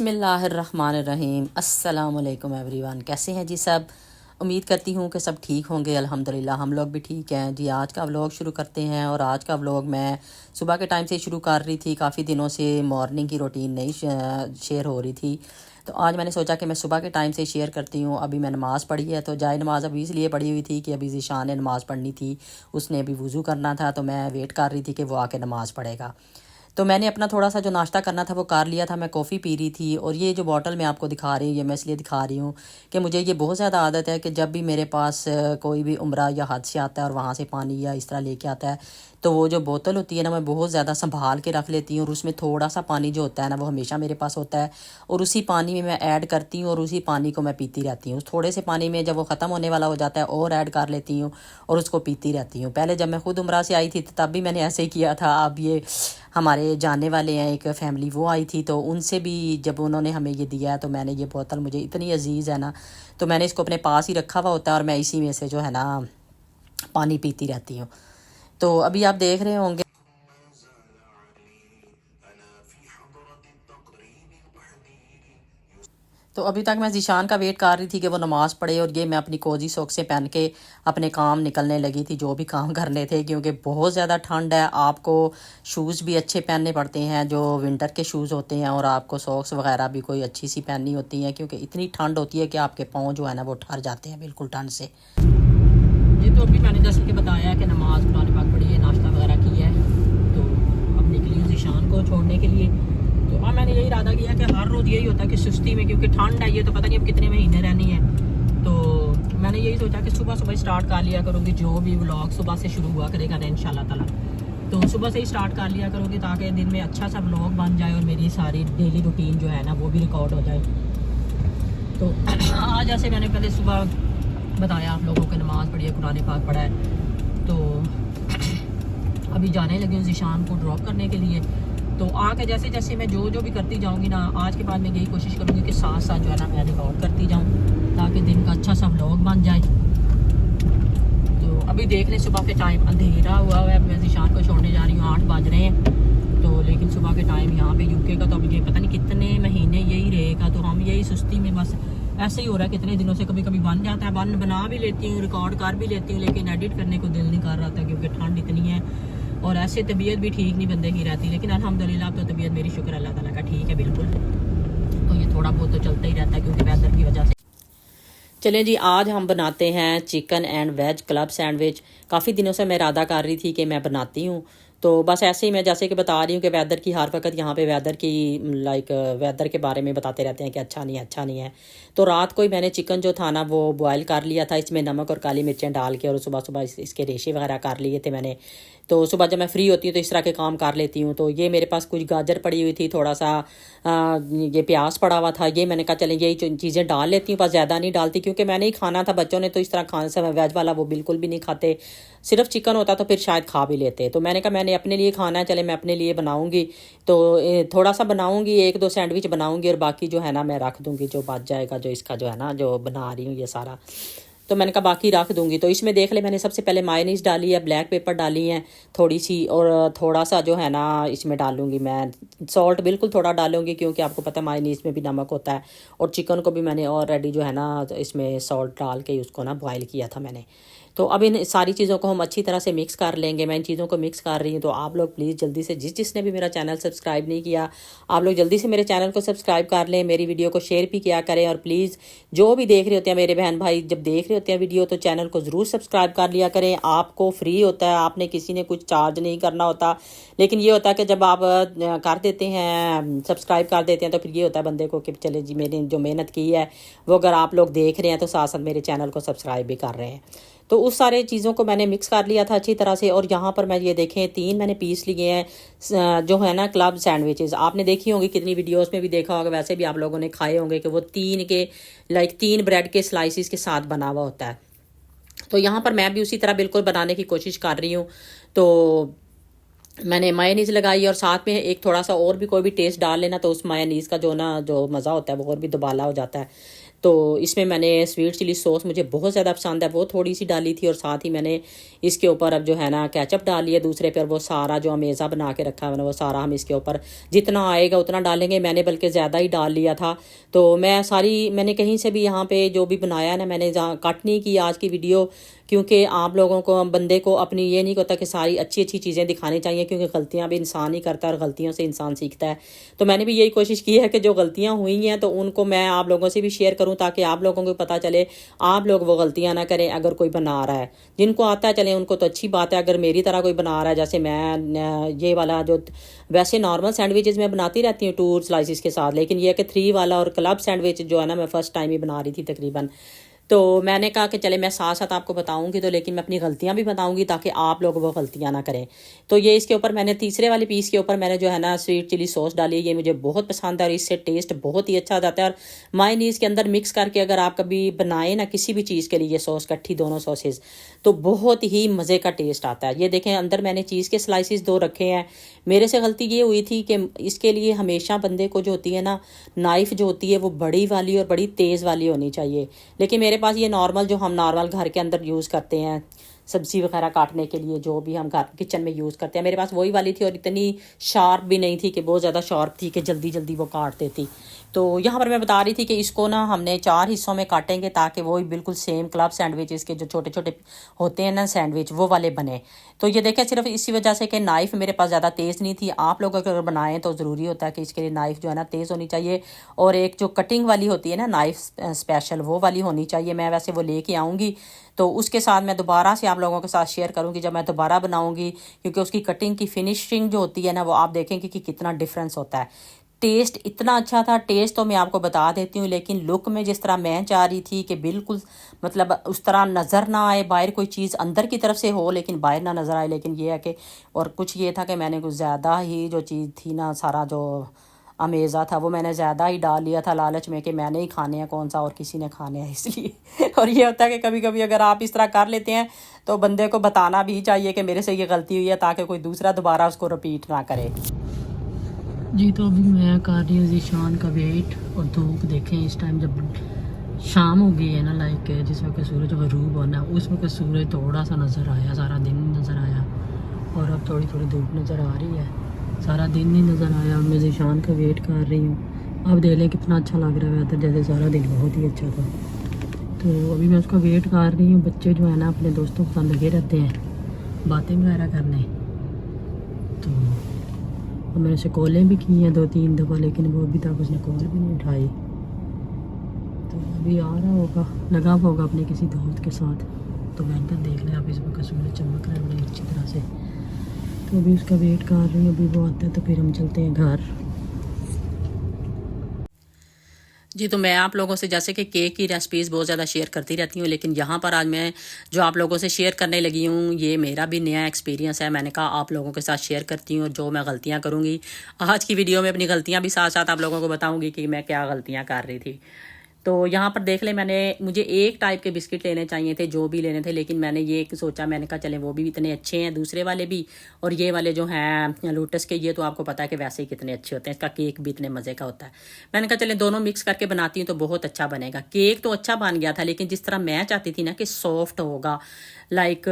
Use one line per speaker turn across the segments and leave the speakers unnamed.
बिस्मिल्लाहिर्रहमानिर्रहीम अस्सलामुअलैकुम एवरीवन। कैसे हैं जी सब? उम्मीद करती हूँ कि सब ठीक होंगे। अल्हम्दुलिल्लाह हम लोग भी ठीक हैं जी। आज का व्लॉग शुरू करते हैं और आज का व्लॉग मैं सुबह के टाइम से शुरू कर रही थी। काफ़ी दिनों से मॉर्निंग की रूटीन नहीं शेयर हो रही थी, तो आज मैंने सोचा कि मैं सुबह के टाइम से शेयर करती हूँ। अभी मैं नमाज़ पढ़ी है, तो जाए नमाज़ अभी इसलिए पढ़ी हुई थी कि अभी ज़ीशान ने नमाज़ पढ़नी थी, उसने अभी वज़ू करना था, तो मैं वेट कर रही थी कि वो आके नमाज़ पढ़ेगा। तो मैंने अपना थोड़ा सा जो नाश्ता करना था वो कर लिया था। मैं कॉफ़ी पी रही थी और ये जो बॉटल मैं आपको दिखा रही हूँ ये मैं इसलिए दिखा रही हूँ कि मुझे ये बहुत ज़्यादा आदत है कि जब भी मेरे पास कोई भी उम्रा या हद से आता है और वहाँ से पानी या इस तरह लेके आता है, तो वो जो बोतल होती है ना, मैं बहुत ज़्यादा संभाल के रख लेती हूँ और उसमें थोड़ा सा पानी जो होता है ना वो हमेशा मेरे पास होता है और उसी पानी में मैं ऐड करती हूँ और उसी पानी को मैं पीती रहती हूँ। थोड़े से पानी में जब वो ख़त्म होने वाला हो जाता है और ऐड कर लेती हूँ और उसको पीती रहती हूँ। पहले जब मैं खुद उम्रा से आई थी तब भी मैंने ऐसे ही किया था। अब ये हमारे जानने वाले हैं एक फ़ैमिली, वो आई थी, तो उनसे भी जब उन्होंने हमें ये दिया है तो मैंने ये बोतल, मुझे इतनी अजीज़ है ना, तो मैंने इसको अपने पास ही रखा हुआ होता है और मैं इसी में से जो है ना पानी पीती रहती हूँ। तो अभी आप देख रहे होंगे, तो अभी तक मैं ज़ीशान का वेट कर रही थी कि वो नमाज़ पढ़े और ये मैं अपनी कोजी सॉक्स से पहन के अपने काम निकलने लगी थी, जो भी काम करने थे, क्योंकि बहुत ज़्यादा ठंड है। आपको शूज़ भी अच्छे पहनने पड़ते हैं जो विंटर के शूज़ होते हैं, और आपको सॉक्स वगैरह भी कोई अच्छी सी पहननी होती हैं, क्योंकि इतनी ठंड होती है कि आपके पाँव जो है ना वो ठर जाते हैं बिल्कुल ठंड से। ये तो अभी मैंने जैसे कि बताया कि नमाज़ कुरान पाक पढ़ी है, नाश्ता वगैरह किया है, तो अब निकली हूँ ज़ीशान को छोड़ने के लिए। तो अब मैंने यही इरादा किया कि हर रोज़ यही होता है कि सुस्ती में, क्योंकि ठंड है, ये तो पता नहीं अब कितने महीने रहनी है, तो मैंने यही सोचा कि सुबह सुबह स्टार्ट कर लिया करूँगी। जो भी व्लॉग सुबह से शुरू हुआ करेगा ना इंशाल्लाह ताला, तो सुबह से ही स्टार्ट कर लिया करूँगी ताकि दिन में अच्छा सा व्लॉग बन जाए और मेरी सारी डेली रूटीन जो है ना वो भी रिकॉर्ड हो जाए। तो आज जैसे मैंने पहले सुबह बताया आप लोगों को, नमाज़ पढ़ी है, कुरान पाक पढ़ा है, तो अभी जाने लगी हूँ ज़ीशान को ड्रॉप करने के लिए। तो आके जैसे जैसे मैं जो जो भी करती जाऊँगी ना, आज के बाद मैं यही कोशिश करूँगी कि साथ साथ जो है ना मैं रिकॉर्ड करती जाऊँ ताकि दिन का अच्छा सा व्लॉग बन जाए। तो अभी देख लें, सुबह के टाइम अंधेरा हुआ है, मैं ज़ीशान को छोड़ने जा रही हूँ, 8 बज रहे हैं, तो लेकिन सुबह के टाइम यहाँ पे यूके का तो अब ये पता नहीं कितने महीने यही रहेगा, तो हम यही सुस्ती में बस ऐसे ही हो रहा है कितने दिनों से। कभी कभी बन जाता है, बना भी लेती हूँ, रिकॉर्ड कर भी लेती हूँ, लेकिन एडिट करने को दिल नहीं कर रहा था क्योंकि ठंड इतनी है और ऐसे तबीयत भी ठीक नहीं बंदे की रहती। लेकिन अल्हम्दुलिल्लाह अब तो तबीयत मेरी, शुक्र अल्लाह ताला का, ठीक है बिल्कुल। तो ये थोड़ा बहुत तो चलता ही रहता है क्योंकि वेदर की वजह से। चलें जी, आज हम बनाते हैं chicken and veg club sandwich. काफ़ी दिनों से मैं इरादा कर रही थी कि मैं बनाती हूँ, तो बस ऐसे ही मैं जैसे कि बता रही हूँ कि वेदर की हर वक्त यहाँ पे वेदर की वेदर के बारे में बताते रहते हैं कि अच्छा नहीं है, अच्छा नहीं है। तो रात को ही मैंने चिकन जो था ना वो बॉयल कर लिया था, इसमें नमक और काली मिर्चें डाल के, और सुबह सुबह इसके रेशे वगैरह कर लिए थे मैंने। तो सुबह जब मैं फ्री होती हूँ तो इस तरह के काम कर लेती हूँ। तो ये मेरे पास कुछ गाजर पड़ी हुई थी, थोड़ा सा ये प्याज पड़ा हुआ था, ये मैंने कहा चलें यही चीज़ें डाल लेती हूँ, बस ज़्यादा नहीं डालती क्योंकि मैंने ही खाना था, बच्चों ने तो इस तरह खाने से, वेज वाला वो बिल्कुल भी नहीं खाते, सिर्फ चिकन होता तो फिर शायद खा भी लेते। तो मैंने कहा मैंने अपने लिए खाना है, चले मैं अपने लिए बनाऊंगी, तो थोड़ा सा बनाऊंगी, 1-2 सैंडविच बनाऊंगी और बाकी जो है ना मैं रख दूंगी, जो बच जाएगा, जो इसका जो है ना जो बना रही हूँ ये सारा, तो मैंने कहा बाकी रख दूंगी। तो इसमें देख ले, मैंने सबसे पहले मायोनीज़ डाली है, ब्लैक पेपर डाली है थोड़ी सी, और थोड़ा सा जो है ना इसमें डालूंगी मैं सॉल्ट, बिल्कुल थोड़ा डालूंगी क्योंकि आपको पता है मायोनीज़ में भी नमक होता है, और चिकन को भी मैंने ऑलरेडी जो है ना इसमें सॉल्ट डाल के उसको ना बॉयल किया था मैंने। तो अब इन सारी चीज़ों को हम अच्छी तरह से मिक्स कर लेंगे। मैं इन चीज़ों को मिक्स कर रही हूँ, तो आप लोग प्लीज़ जल्दी से, जिसने भी मेरा चैनल सब्सक्राइब नहीं किया, आप लोग जल्दी से मेरे चैनल को सब्सक्राइब कर लें, मेरी वीडियो को शेयर भी किया करें, और प्लीज़ जो भी देख रहे होते हैं मेरे बहन भाई, जब देख रहे होते हैं वीडियो तो चैनल को ज़रूर सब्सक्राइब कर लिया करें। आपको फ्री होता है, आपने किसी ने कुछ चार्ज नहीं करना होता, लेकिन ये होता है कि जब आप कर देते हैं, सब्सक्राइब कर देते हैं, तो फिर ये होता है बंदे को कि चले जी मैंने जो मेहनत की है वो अगर आप लोग देख रहे हैं तो साथ साथ मेरे चैनल को सब्सक्राइब भी कर रहे हैं। तो उस सारे चीज़ों को मैंने मिक्स कर लिया था अच्छी तरह से, और यहाँ पर मैं ये देखें 3 मैंने पीस लिए हैं जो है ना क्लब सैंडविचेस। आपने देखी होंगी कितनी वीडियोस में भी देखा होगा, वैसे भी आप लोगों ने खाए होंगे कि वो 3 ब्रेड के स्लाइसिस के साथ बना हुआ होता है। तो यहाँ पर मैं भी उसी तरह बिल्कुल बनाने की कोशिश कर रही हूँ। तो मैंने मायोनीज़ लगाई और साथ में एक थोड़ा सा और भी कोई भी टेस्ट डाल लेना, तो उस मायोनीज़ का जो ना जो मज़ा होता है वो और भी दुबाला हो जाता है। तो इसमें मैंने स्वीट चिली सॉस मुझे बहुत ज़्यादा पसंद है, वो थोड़ी सी डाली थी, और साथ ही मैंने इसके ऊपर अब जो है ना केचप डाल लिया दूसरे पर। वो सारा जो अमेज़ा बना के रखा है मैंने वो सारा हम इसके ऊपर जितना आएगा उतना डालेंगे। मैंने बल्कि ज़्यादा ही डाल लिया था। तो मैंने कहीं से भी यहाँ पे जो भी बनाया ना, मैंने कट नहीं की आज की वीडियो, क्योंकि आप लोगों को, बंदे को अपनी ये नहीं होता कि सारी अच्छी अच्छी चीज़ें दिखानी चाहिए, क्योंकि गलतियाँ भी इंसान ही करता है और गलतियों से इंसान सीखता है। तो मैंने भी यही कोशिश की है कि जो गलतियाँ हुई हैं तो उनको मैं आप लोगों से भी शेयर करूँ, ताकि आप लोगों को पता चले, आप लोग वो गलतियाँ ना करें। अगर कोई बना रहा है, जिनको आता है चले उनको तो अच्छी बात है। अगर मेरी तरह कोई बना रहा है, जैसे मैं ये वाला जो वैसे नॉर्मल सैंडविचेस मैं बनाती रहती हूँ 2 स्लाइसिस के साथ, लेकिन यह कि 3 वाला और क्लब सैंडविच जो है ना, मैं फ़र्स्ट टाइम ही बना रही थी तकरीबन। तो मैंने कहा कि चले मैं साथ साथ आपको बताऊंगी, तो लेकिन मैं अपनी गलतियां भी बताऊंगी ताकि आप लोग वो गलतियां ना करें। तो ये इसके ऊपर मैंने तीसरे वाले पीस के ऊपर मैंने जो है ना स्वीट चिली सॉस डाली है। ये मुझे बहुत पसंद है और इससे टेस्ट बहुत ही अच्छा जाता है। और मायोनीज के अंदर मिक्स करके अगर आप कभी बनाएं ना किसी भी चीज़ के लिए सॉस इकट्ठी दोनों सॉसेज, तो बहुत ही मज़े का टेस्ट आता है। ये देखें, अंदर मैंने चीज़ के स्लाइसिस 2 रखे हैं। मेरे से गलती ये हुई थी कि इसके लिए हमेशा बंदे को जो होती है ना नाइफ़ जो होती है वो बड़ी वाली और बड़ी तेज़ वाली होनी चाहिए, लेकिन मेरे पास ये नॉर्मल जो हम नॉर्मल घर के अंदर यूज़ करते हैं सब्ज़ी वगैरह काटने के लिए, जो भी हम घर किचन में यूज़ करते हैं, मेरे पास वही वाली थी। और इतनी शार्प भी नहीं थी कि बहुत ज़्यादा शार्प थी कि जल्दी जल्दी वो काट देती। तो यहाँ पर मैं बता रही थी कि इसको ना हमने 4 हिस्सों में काटेंगे ताकि वो बिल्कुल सेम क्लब सैंडविचेस के जो छोटे छोटे होते हैं ना सैंडविच, वो वाले बने। तो ये देखें, सिर्फ इसी वजह से कि नाइफ़ मेरे पास ज़्यादा तेज़ नहीं थी। आप लोग अगर बनाएं तो ज़रूरी होता है कि इसके लिए नाइफ़ जो है ना तेज़ होनी चाहिए, और एक जो कटिंग वाली होती है ना नाइफ़ स्पेशल, वो वाली होनी चाहिए। मैं वैसे वो लेके आऊँगी, तो उसके साथ मैं दोबारा से आप लोगों के साथ शेयर करूँगी जब मैं दोबारा बनाऊँगी, क्योंकि उसकी कटिंग की फिनिशिंग जो होती है ना, वो आप देखेंगे कि कितना डिफरेंस होता है। टेस्ट इतना अच्छा था, टेस्ट तो मैं आपको बता देती हूँ, लेकिन लुक में जिस तरह मैं चाह रही थी कि बिल्कुल मतलब उस तरह नज़र ना आए, बाहर कोई चीज़ अंदर की तरफ से हो लेकिन बाहर ना नज़र आए, लेकिन ये है कि, और कुछ ये था कि मैंने कुछ ज़्यादा ही जो चीज़ थी ना, सारा जो अमेज़ा था वो मैंने ज़्यादा ही डाल लिया था लालच में कि मैंने ही खाने हैं, कौन सा और किसी ने खाने हैं, इसलिए। और ये होता है कि कभी कभी अगर आप इस तरह कर लेते हैं तो बंदे को बताना भी चाहिए कि मेरे से ये गलती हुई है, ताकि कोई दूसरा दोबारा उसको रिपीट ना करे। जी, तो अभी मैं कर रही हूँ ज़ीशान का वेट, और धूप देखें इस टाइम जब शाम हो गई है ना, लाइक जिस वक्त सूरज गरूब होना है उस वक्त सूरज थोड़ा सा नज़र आया, सारा दिन नज़र आया, और अब थोड़ी थोड़ी धूप नज़र आ रही है, सारा दिन नहीं नज़र आया। और मैं ज़ीशान का वेट कर रही हूँ। अब देख लें कितना अच्छा लग रहा है वेदर, जैसे सारा दिन बहुत ही अच्छा था। तो अभी मैं उसका वेट कर रही हूँ। बच्चे जो है ना अपने दोस्तों के साथ लगे रहते हैं बातें वगैरह करने, तो और मैंने उसे कॉलें भी की हैं 2-3 दफ़ा, लेकिन वो अभी तक उसने कॉल भी नहीं उठाई। तो अभी आ रहा होगा, लगा हुआ होगा अपने किसी दोस्त के साथ। तो मैं देख लें, आप इस वक्त सूरज चमक रहा है बड़ी अच्छी तरह से। तो अभी उसका वेट कर रही हूँ, अभी वो आता है तो फिर हम चलते हैं घर। जी, तो मैं आप लोगों से जैसे कि केक की रेसिपीज़ बहुत ज़्यादा शेयर करती रहती हूँ, लेकिन यहाँ पर आज मैं जो आप लोगों से शेयर करने लगी हूँ, ये मेरा भी नया एक्सपीरियंस है। मैंने कहा आप लोगों के साथ शेयर करती हूँ, और जो मैं गलतियाँ करूँगी आज की वीडियो में अपनी गलतियाँ भी साथ साथ आप लोगों को बताऊँगी कि मैं क्या गलतियाँ कर रही थी। तो यहाँ पर देख ले, मुझे एक टाइप के बिस्किट लेने चाहिए थे, जो भी लेने थे, लेकिन मैंने ये सोचा, मैंने कहा चले वो भी इतने अच्छे हैं दूसरे वाले भी, और ये वाले जो हैं लोटस के, ये तो आपको पता है कि वैसे ही कितने अच्छे होते हैं, इसका केक भी इतने मज़े का होता है। मैंने कहा चले दोनों मिक्स करके बनाती हूँ तो बहुत अच्छा बनेगा। केक तो अच्छा बन गया था, लेकिन जिस तरह मैं चाहती थी ना कि सॉफ्ट होगा, लाइक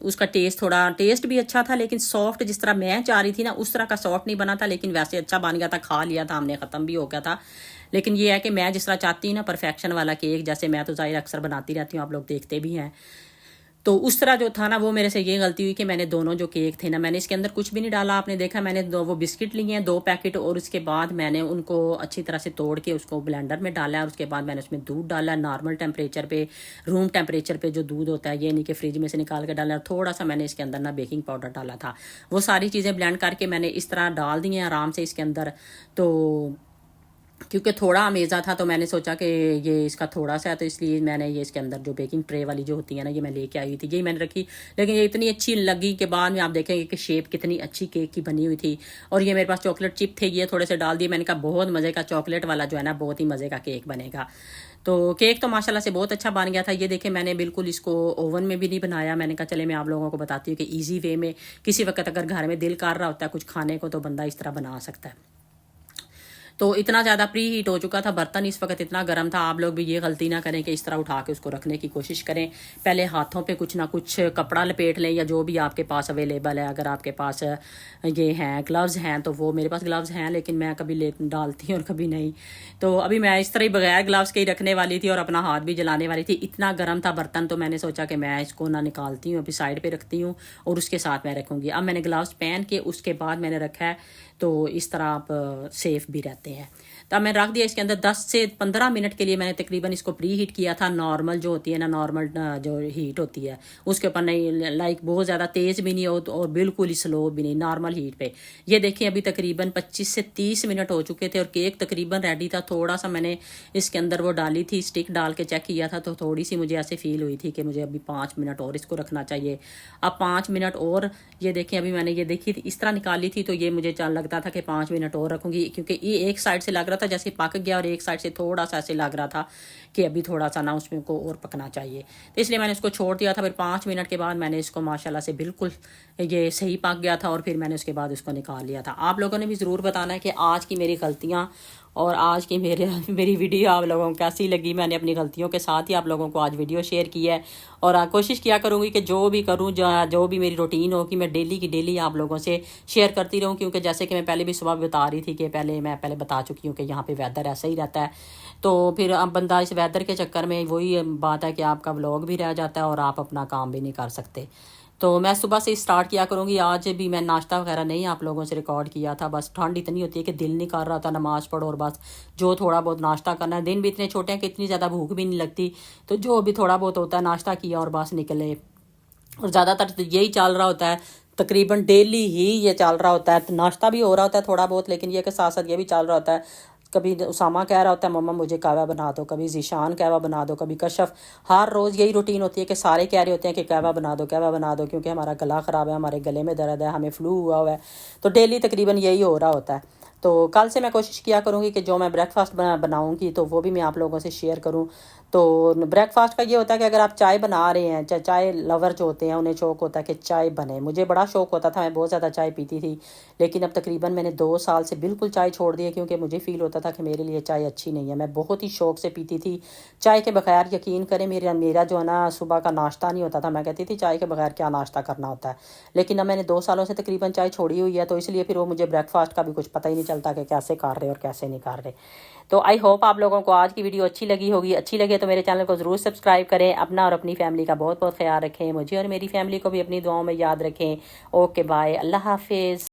उसका टेस्ट भी अच्छा था, लेकिन सॉफ्ट जिस तरह मैं चाह रही थी ना उस तरह का सॉफ्ट नहीं बना था, लेकिन वैसे अच्छा बन गया था। खा लिया था हमने, ख़त्म भी हो गया था। लेकिन ये है कि मैं जिस तरह चाहती हूँ ना परफेक्शन वाला केक, जैसे मैं तो ज़ाहिर अक्सर बनाती रहती हूँ, आप लोग देखते भी हैं, तो उस तरह जो था ना वो मेरे से ये गलती हुई कि मैंने दोनों जो केक थे ना, मैंने इसके अंदर कुछ भी नहीं डाला। आपने देखा मैंने वो बिस्किट लिए हैं 2 पैकेट, और उसके बाद मैंने उनको अच्छी तरह से तोड़ के उसको ब्लेंडर में डाला, और उसके बाद मैंने उसमें दूध डाला नॉर्मल टेम्परेचर पे, रूम टेम्परेचर पे जो दूध होता है, ये नहीं कि फ्रिज में से निकाल के डाला। थोड़ा सा मैंने इसके अंदर ना बेकिंग पाउडर डाला था। वो सारी चीज़ें ब्लेंड करके मैंने इस तरह डाल दी हैं आराम से इसके अंदर। तो क्योंकि थोड़ा अमेज़ा था तो मैंने सोचा कि ये इसका थोड़ा सा है, तो इसलिए मैंने ये इसके अंदर जो बेकिंग ट्रे वाली जो होती है ना, ये मैं लेके आई थी, यही मैंने रखी। लेकिन ये इतनी अच्छी लगी कि बाद में आप देखेंगे कि शेप कितनी अच्छी केक की बनी हुई थी। और ये मेरे पास चॉकलेट चिप थे, ये थोड़े से डाल दिए। मैंने कहा बहुत मज़े का चॉकलेट वाला जो है ना, बहुत ही मज़े का केक बनेगा। तो केक तो माशाल्लाह से बहुत अच्छा बन गया था। ये देखें, मैंने बिल्कुल इसको ओवन में भी नहीं बनाया। मैंने कहा चले मैं आप लोगों को बताती हूँ कि ईजी वे में किसी वक्त अगर घर में दिल कर रहा होता है कुछ खाने को, तो बंदा इस तरह बना सकता है। तो इतना ज़्यादा प्री हीट हो चुका था, बर्तन इस वक्त इतना गर्म था। आप लोग भी ये गलती ना करें कि इस तरह उठा के उसको रखने की कोशिश करें। पहले हाथों पे कुछ ना कुछ कपड़ा लपेट लें या जो भी आपके पास अवेलेबल है। अगर आपके पास ये हैं ग्लव्स हैं तो वो, मेरे पास ग्लव्स हैं लेकिन मैं कभी ले डालती हूँ और कभी नहीं। तो अभी मैं इस तरह ही बगैर ग्लव्स के ही रखने वाली थी और अपना हाथ भी जलाने वाली थी। इतना गर्म था बर्तन, तो मैंने सोचा कि मैं इसको ना निकालती हूँ, अभी साइड पे रखती हूँ और उसके साथ मैं रखूँगी। अब मैंने ग्लव्स पहन के उसके बाद मैंने रखा है, तो इस तरह आप सेफ़ भी रहते हैं। तो अब मैंने रख दिया इसके अंदर 10 से 15 मिनट के लिए। मैंने तकरीबन इसको प्री हीट किया था, नॉर्मल जो होती है ना, नॉर्मल जो हीट होती है उसके ऊपर, नहीं लाइक बहुत ज़्यादा तेज़ भी नहीं हो और बिल्कुल ही स्लो भी नहीं, नॉर्मल हीट पे। ये देखिए अभी तकरीबन 25 से 30 मिनट हो चुके थे और केक तकरीबन रेडी था। थोड़ा सा मैंने इसके अंदर वो डाली थी, स्टिक डाल के चेक किया था, तो थोड़ी सी मुझे ऐसे फील हुई थी कि मुझे अभी 5 मिनट और इसको रखना चाहिए। अब 5 मिनट और, ये देखिए अभी मैंने ये देखी थी इस तरह निकाली थी, तो ये मुझे लगता था कि 5 मिनट और रखूँगी, क्योंकि ये एक साइड से लग रहा था जैसे पक गया और एक साइड से थोड़ा सा ऐसे लग रहा था कि अभी थोड़ा सा ना उसमें को और पकना चाहिए। तो इसलिए मैंने इसको छोड़ दिया था। फिर 5 मिनट के बाद मैंने इसको माशाल्लाह से बिल्कुल ये सही पक गया था और फिर मैंने उसके बाद उसको निकाल लिया था। आप लोगों ने भी ज़रूर बताना है कि आज की मेरी गलतियाँ और आज की मेरी वीडियो आप लोगों को कैसी लगी। मैंने अपनी गलतियों के साथ ही आप लोगों को आज वीडियो शेयर की है और कोशिश किया करूँगी कि जो भी करूँ, जो भी मेरी रूटीन हो कि मैं डेली की डेली आप लोगों से शेयर करती रहूँ। क्योंकि जैसे कि मैं पहले भी सुबह बता रही थी कि मैं पहले बता चुकी हूँ कि यहाँ पे वेदर ऐसा ही रहता है, तो फिर अब बंदा इस वेदर के चक्कर में वही बात है कि आपका व्लॉग भी रह जाता है और आप अपना काम भी नहीं कर सकते। तो मैं सुबह से स्टार्ट किया करूँगी। आज भी मैं नाश्ता वगैरह नहीं आप लोगों से रिकॉर्ड किया था, बस ठंड इतनी होती है कि दिल नहीं कर रहा था नमाज़ पढ़ो और बस जो थोड़ा बहुत नाश्ता करना है। दिन भी इतने छोटे हैं कि इतनी ज़्यादा भूख भी नहीं लगती, तो जो भी थोड़ा बहुत होता है नाश्ता किया और बस निकले। और ज़्यादातर तो यही चल रहा होता है, तकरीबन डेली ही ये चल रहा होता है। नाश्ता भी हो रहा होता है थोड़ा बहुत, लेकिन ये के साथ साथ ये भी चल रहा होता है। कभी उसामा कह रहा होता है मम्मा मुझे कहवा बना दो, कभी ज़ीशान कहवा बना दो, कभी कशफ। हर रोज़ यही रूटीन होती है कि सारे कह रहे होते हैं कि कहवा बना दो, कहवा बना दो, क्योंकि हमारा गला ख़राब है, हमारे गले में दर्द है, हमें फ्लू हुआ है। तो डेली तकरीबन यही हो रहा होता है। तो कल से मैं कोशिश किया करूँगी कि जो मैं ब्रेकफास्ट बनाऊँगी तो वो भी मैं आप लोगों से शेयर करूँ। तो ब्रेकफास्ट का ये होता है कि अगर आप चाय बना रहे हैं, चाय लवर जो होते हैं उन्हें शौक़ होता है कि चाय बने। मुझे बड़ा शौक़ होता था, मैं बहुत ज़्यादा चाय पीती थी, लेकिन अब तकरीबन मैंने 2 साल से बिल्कुल चाय छोड़ दी है, क्योंकि मुझे फ़ील होता था कि मेरे लिए चाय अच्छी नहीं है। मैं बहुत ही शौक़ से पीती थी चाय के बगैर। यकीन करें मेरा जो है ना सुबह का नाश्ता नहीं होता था। मैं कहती थी चाय के बगैर क्या नाश्ता करना होता है। लेकिन अब मैंने 2 सालों से तकरीबन चाय छोड़ी हुई है, तो इसलिए फिर वो मुझे ब्रेकफास्ट का भी कुछ पता ही नहीं चलता कि कैसे कर रहे और कैसे नहीं कर रहे। तो आई होप आप लोगों को आज की वीडियो अच्छी लगी होगी। अच्छी लगे तो मेरे चैनल को ज़रूर सब्सक्राइब करें। अपना और अपनी फैमिली का बहुत बहुत ख्याल रखें। मुझे और मेरी फैमिली को भी अपनी दुआओं में याद रखें। ओके बाय, अल्लाह हाफिज़।